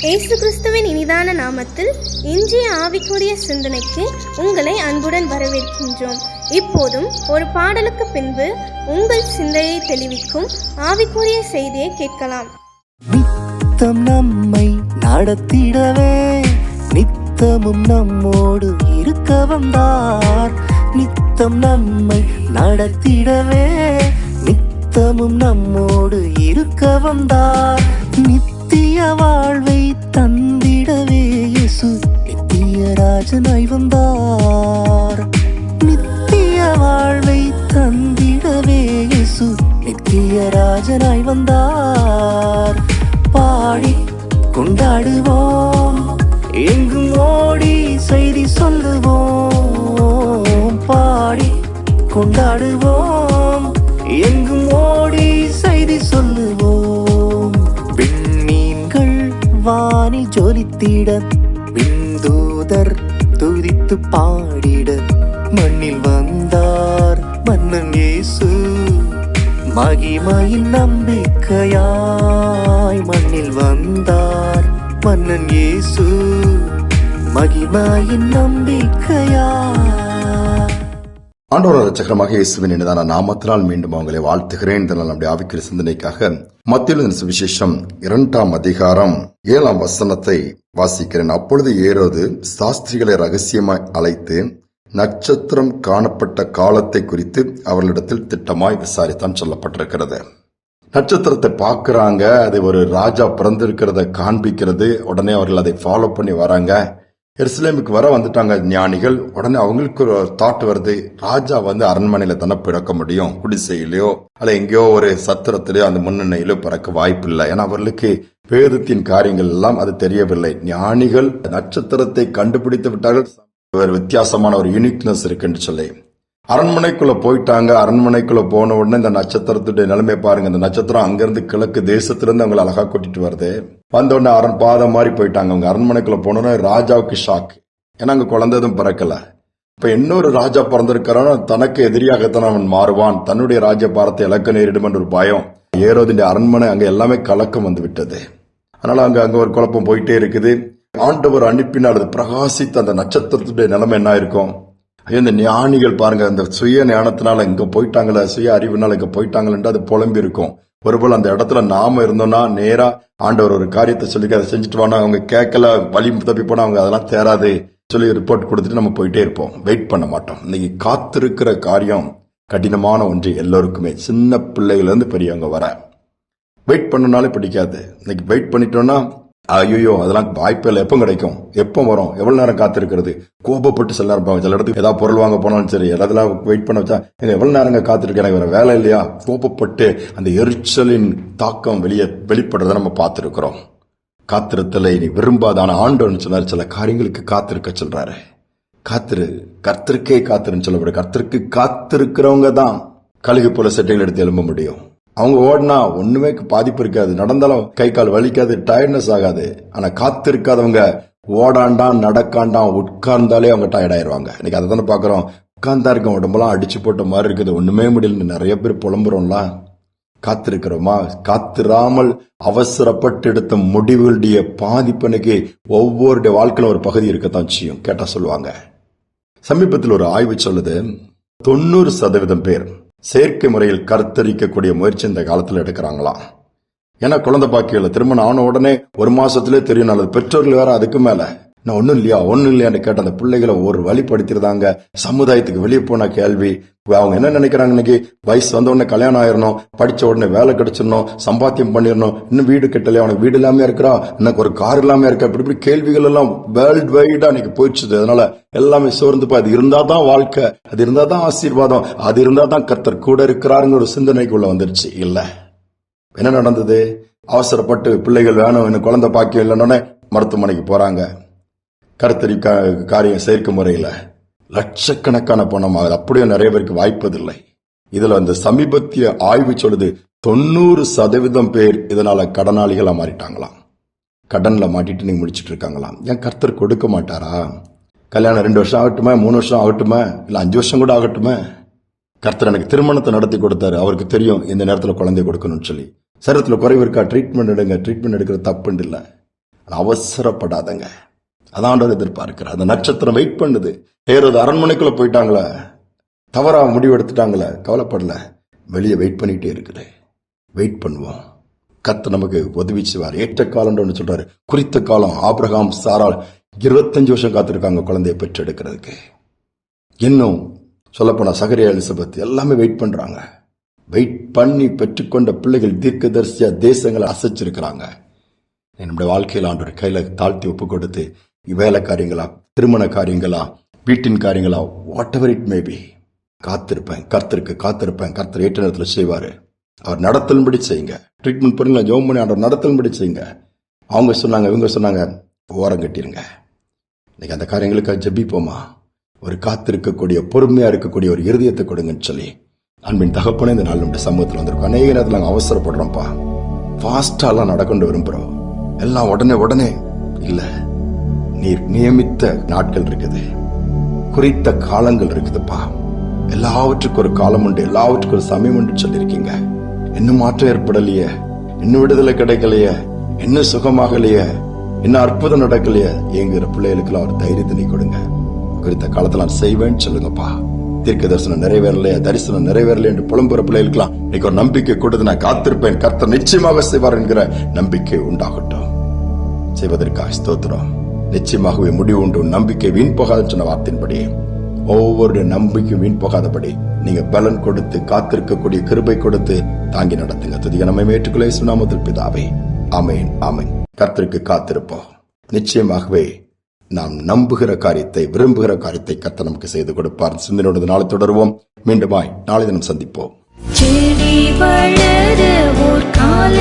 இயேசு கிறிஸ்துவின் இனிதான நாமத்தில் இன்றைய ஆவிக்குரிய சிந்தனைக்கு உங்களை அன்புடன் வரவேற்கின்றோம். இப்போதும் ஒரு பாடலுக்கு பின்பு உங்கள் சிந்தையை தெளிவிக்கும் ஆவிக்குரிய செய்தியை கேட்கலாம். நித்தம் நம்மை நடத்திடவே நித்தமும் நம்மோடு இருக்க வந்தார். நித்தம் நம்மை நடத்திடவே நித்தமும் நம்மோடு இருக்க வந்தார். நித்திய வாழ்வை தந்திடவே இயேசு நித்திய ராஜனாய் வந்தார். நித்திய வாழ்வை தந்திடவே இயேசு நித்திய ராஜனாய் வந்தார். பாடி கொண்டாடுவோம், எங்கும் ஓடி செய்தி சொல்லுவோம். பாடி கொண்டாடுவோம், எங்கும் ஓடி செய்தி சொல்லுவோம். விண்மீன்கள் வானில் ஜொலித்திட, விண்தூதர் துதித்து பாடிட, மண்ணில் வந்தார் மன்னன் இயேசு. மகிமையின் நம்பிக்கையாய் மண்ணில் வந்தார் மன்னன் இயேசு. மகிமையின் நம்பிக்கையாய். ஆண்டவர் இரட்சகராகிய இயேசுவின் இனிதான நாமத்தினால் மீண்டும் அவங்களை வாழ்த்துகிறேன். இதனால் நம்முடைய ஆவிக்குரிய சிந்தனைக்காக மத்தேயு சுவிசேஷம் 2ஆம் அதிகாரம் 7ஆம் வசனத்தை வாசிக்கிறேன். அப்பொழுது ஏரோது சாஸ்திரிகளை ரகசியமாய் அழைத்து நட்சத்திரம் காணப்பட்ட காலத்தை குறித்து அவர்களிடத்தில் திட்டமாய் விசாரித்தான் சொல்லப்பட்டிருக்கிறது. நட்சத்திரத்தை பார்க்கிறாங்க, அது ஒரு ராஜா பிறந்திருக்கிறத காண்பிக்கிறது. உடனே அவர்கள் அதை ஃபாலோ பண்ணி வராங்க. எருசலேமுக்கு வர வந்துட்டாங்க ஞானிகள். உடனே அவங்களுக்கு ஒரு தாட் வருது, ராஜா அரண்மனையில தானே பிறக்க முடியும், குடிசையிலயோ அல்ல எங்கேயோ ஒரு சத்திரத்திலயோ அந்த முன்னணியிலோ பிறக்க வாய்ப்பு இல்லை. ஏன்னா அவர்களுக்கு வேதத்தின் காரியங்கள் எல்லாம் அது தெரியவில்லை. ஞானிகள் நட்சத்திரத்தை கண்டுபிடித்து விட்டார்கள். ஒரு வித்தியாசமான ஒரு யூனிக்னஸ் இருக்குன்னு சொல்லி அரண்மனைக்குள்ள போயிட்டாங்க. அரண்மனைக்குள்ள போன உடனே இந்த நட்சத்திரத்துடைய நிலைமை பாருங்க. இந்த நட்சத்திரம் அங்கிருந்து கிழக்கு தேசத்திலிருந்து அவங்களை அழகா கூட்டிட்டு வருது. வந்த உடனே பாதம் மாதிரி போயிட்டாங்க. அவங்க அரண்மனைக்குள்ள போனோட ராஜாவுக்கு ஷாக். ஏன்னா அங்க குழந்தைதும் பிறக்கல. இப்ப இன்னொரு ராஜா பிறந்திருக்கிறானோ தனக்கு எதிரியாகத்தான் அவன் மாறுவான், தன்னுடைய ராஜ்யபாரத்தை இழக்க நேரிடும் என்ற ஒரு பயம். ஏரோதின் அரண்மனை அங்க எல்லாமே கலக்கம் வந்து விட்டது. அதனால அங்க ஒரு குழப்பம் போயிட்டே இருக்குது. ஆண்டவர் அனுப்பினால் அது பிரகாசித்த அந்த நட்சத்திரத்துடைய நிலைமை என்ன இருக்கும்? இந்த ஞானிகள் பாருங்க, அந்த சுய ஞானத்தினால இங்க போயிட்டாங்களே, சுய அறிவுனால இங்க போயிட்டாங்களே அது புலம்பி இருக்கும். ஒருபோல் அந்த இடத்துல நாம இருந்தோம்னா நேரா ஆண்டவர் ஒரு காரியத்தை சொல்லி அதை செஞ்சுட்டு வாங்க, அவங்க கேட்கல, வழி தப்பி போனா அவங்க அதெல்லாம் தேராது சொல்லி ரிப்போர்ட் கொடுத்துட்டு நம்ம போயிட்டே இருப்போம், வெயிட் பண்ண மாட்டோம். இன்னைக்கு காத்திருக்கிற காரியம் கடினமான ஒன்று எல்லோருக்குமே, சின்ன பிள்ளைகள் இருந்து பெரியவங்க வர. வெயிட் பண்ணனாலே பிடிக்காது. இன்னைக்கு வெயிட் பண்ணிட்டோம்னா ஐயோ அதெல்லாம் வாய்ப்பு இல்லை, எப்போ கிடைக்கும், எப்போ வரும், எவ்வளவு நேரம் காத்திருக்கிறது, கோபப்பட்டு சில நேரம் சில இடத்துக்கு ஏதாவது பொருள் வாங்க போனாலும் சரி, எல்லாத்தெல்லாம் வெயிட் பண்ண வச்சா எவ்வளவு நேரங்க காத்திருக்கேன், எனக்கு வேற வேலை இல்லையா, கோபப்பட்டு அந்த எரிச்சலின் தாக்கம் வெளிப்படுறத நம்ம பார்த்திருக்கிறோம். காத்திருத்தலை நீ விரும்பாதான ஆண்டவன் சொன்னார், சில காரியங்களுக்கு காத்திருக்க சொல்றாரு. கர்த்தருக்கே காத்திருன்னு சொல்லப்படும். கர்த்தருக்கு காத்திருக்கிறவங்க தான் கழுகு போல செட்டைகள் எடுத்து எழும்ப முடியும். அவங்க ஓடினா ஒண்ணுமே பாதிப்பு இருக்காது, நடந்தாலும் கை கால் வலிக்காது, டயர்ட்னஸ் ஆகாது. ஆனா காத்திருக்காதவங்க ஓடாண்டான் நடக்காண்டான் உட்கார்ந்தாலே அவங்க டயர்ட் ஆயிருவாங்க. இன்னைக்கு அதை தானே பாக்குறோம். உட்கார்ந்தா இருக்க உடம்பெல்லாம் அடிச்சு போட்ட மாதிரி இருக்குது, ஒண்ணுமே முடியல, நிறைய பேர் புலம்புறோம்ல. காத்திருக்கிறோமா? காத்திராமல் அவசரப்பட்டு எடுத்த முடிவுகளுடைய பாதிப்பனுக்கு ஒவ்வொருடைய வாழ்க்கையில ஒரு பகுதி இருக்கத்தான் செய்யும். கேட்டா சொல்லுவாங்க. சமீபத்தில் ஒரு ஆய்வு சொல்லுது, 90% பேர் செயற்கை முறையில் கருத்தரிக்கக்கூடிய முயற்சி இந்த காலத்துல எடுக்கிறாங்களாம். ஏன்னா குழந்தை பாக்கியல திருமணம் ஆன உடனே ஒரு மாசத்திலே தெரியும், நல்லது. பெற்றோர்கள் வேற அதுக்கு மேல நான் ஒன்னும் இல்லையான்னு கேட்ட அந்த பிள்ளைகளை ஒரு வழிபடுத்திருந்தாங்க. சமுதாயத்துக்கு வெளியே போன கேள்வி, அவங்க என்ன நினைக்கிறாங்க, இன்னைக்கு வயசு வந்த உடனே கல்யாணம் ஆயிரணும், படிச்ச உடனே வேலை கிடைச்சிடணும், சம்பாத்தியம் பண்ணிடணும், இன்னும் வீடு கட்டலையா, அவனுக்கு வீடு இல்லாம இருக்கிறா, இன்னும் ஒரு கார் இல்லாம இருக்கா, இப்படி கேள்விகள் எல்லாம் வேர்ல்டு வைடா இன்னைக்கு போயிடுச்சு. அதனால எல்லாமே சோர்ந்துப்பா, அது இருந்தாதான் வாழ்க்கை, அது இருந்தாதான் ஆசீர்வாதம், அது இருந்தாதான் கர்த்தர் கூட இருக்கிறாருங்கிற ஒரு சிந்தனைக்குள்ள வந்துருச்சு. இல்ல என்ன நடந்தது? அவசரப்பட்டு பிள்ளைகள் வேணும், இன்னும் குழந்தை பாக்கியம் இல்லைன்னொன்னே மருத்துவமனைக்கு போறாங்க. கருத்தரி காரியம் செயற்கை முறையில லட்சக்கணக்கான பணம் ஆகுது. அப்படியே நிறைய பேருக்கு வாய்ப்பதில்லை. இதுல அந்த சமீபத்திய ஆய்வு சொல்லுது, 90% பேர் இதனால கடனாளிகளா மாறிட்டாங்களாம். கடன்ல மாட்டிட்டு நீங்க முடிச்சிட்டு இருக்காங்களாம். ஏன் கர்த்தர் கொடுக்க மாட்டாரா? கல்யாணம் 2 வருஷம் ஆகட்டுமே, 3 வருஷம் ஆகட்டுமே, இல்ல 5 வருஷம் கூட ஆகட்டுமே. கர்த்தர் எனக்கு திருமணத்தை நடத்தி கொடுத்தாரு, அவருக்கு தெரியும் இந்த நேரத்துல குழந்தை கொடுக்கணும்னு சொல்லி. சரீரத்துல குறைவு இருக்கா, ட்ரீட்மெண்ட் எடுங்க. ட்ரீட்மெண்ட் எடுக்கிற தப்புன்னு இல்லை. ஆனா அவசரப்படாதங்க. அதான் ஆண்டவர் எதிர்பார்க்கிறார். அந்த நட்சத்திரம் வெயிட் பண்ணுது. ஏறது அரண்மனைக்குள்ள போயிட்டாங்களே, தவறா முடிவு எடுத்துட்டாங்களே, கவலைப்படல. வெளியே வெயிட் பண்ணிட்டே இருக்குது. வெயிட் பண்ணுவோம். கர்த்தர் நமக்கு உதவி செய்வார். ஏற்ற காலம் ஒன்று சொல்றாரு. குறித்த காலம். ஆபிரகாம் சாராள் 25 வருஷம் காத்திருக்காங்க குழந்தையை பெற்றெடுக்கிறதுக்கு. இன்னும் சொல்லப்போனா சகரியா, எலிசபெத் எல்லாமே வெயிட் பண்றாங்க. வெயிட் பண்ணி பெற்றுக்கொண்ட பிள்ளைகள் தீர்க்கதரிசியா தேசங்களை அசைச்சிருக்கிறாங்க. நம்முடைய வாழ்க்கையில் ஆண்டவர் கையில தாழ்த்தி ஒப்பு கொடுத்து, வேலை காரியங்களா, திருமண காரியங்களா, வீட்டின் காரியங்களா, whatever it may be, காத்திருப்பேன். கர்த்தருக்கு காத்திருப்பேன். கர்த்தர் ஏற்ற நேரத்தில் செய்வாரு. அவர் நடத்தல்படி செய்யுங்க. ட்ரீட்மெண்ட் போறீங்களா, ஜெபம் பண்ணி ஆண்டவர் நடத்தல்படி செய்யுங்க. அவங்க சொன்னாங்க, இவங்க சொன்னாங்க, ஓரம் கட்டிருங்க. இன்னைக்கு அந்த காரியங்களுக்காக ஜெபிப்போமா? ஒரு காத்திருக்கக்கூடிய, பொறுமையா இருக்கக்கூடிய ஒரு இருதயத்தை கொடுங்கன்னு சொல்லி, அன்பின் தகப்பனே இந்த நாள் நம்முடைய சமூகத்தில் வந்திருக்கோம். அநேக நேரத்தில் நாங்கள் அவசரப்படுறோம்ப்பா. ஃபாஸ்டாலாம் நடக்கொண்டு விரும்புகிறோம். எல்லாம் உடனே இல்ல. நீர் நியமித்த நாட்கள் இருக்குது, குறித்த காலங்கள் இருக்குதுப்பா. எல்லாவற்றுக்கும் ஒரு காலம் உண்டு, எல்லாவற்றுக்கும் ஒரு சமயம் உண்டு சொல்லியிருக்கீங்க. இன்னும் மாற்றம் ஏற்படலையே, இன்னும் விடுதலை கிடைக்கலையே, இன்னும் சுகமாகலையே, இன்னும் அற்புதம் நடக்கலையே, என்கிற பிள்ளைகளுக்கு ஒரு தைரியத்தினை கொடுங்க. குறித்த காலத்துல நான் செய்வேன்னு சொல்லுங்கப்பா. தீர்க்க தரிசனம் நிறைவேறலையே, தரிசனம் நிறைவேறலையே என்று புலம்புற பிள்ளைகளுக்கெல்லாம் இன்னைக்கு ஒரு நம்பிக்கை கொடுத்து நான் காத்திருப்பேன், கர்த்தர் நிச்சயமாக செய்வார் என்கிற நம்பிக்கை உண்டாகட்டும். செய்வதற்காக ஸ்தோத்திரம். நிச்சயமாகவே முடிவு உண்டு. நம்பிக்கை வீண் போகாதுன்னு சொன்ன வார்த்தையின்படி ஒவ்வொரு நம்பிக்கையும் வீண் போகாதபடி நீங்க பலன் கொடுத்து, காத்திருக்கக்கூடிய கிருபை கொடுத்து தாங்கி நடத்துங்க. துதிக நம்மை ஏற்றுக்கொள்ள இயேசு நாமத்தில் பிதாவே, ஆமென், ஆமென். கர்த்தருக்கு காத்திருப்போம். நிச்சயமாகவே நாம் நம்புகிற காரியத்தை, விரும்புகிற காரியத்தை கர்த்தர் நமக்கு செய்து கொடுப்பார். சிந்தனையோடு நாளை தொடருவோம். மீண்டுமாய் நாளை தினம் சந்திப்போம். செடி வளர ஓர் கால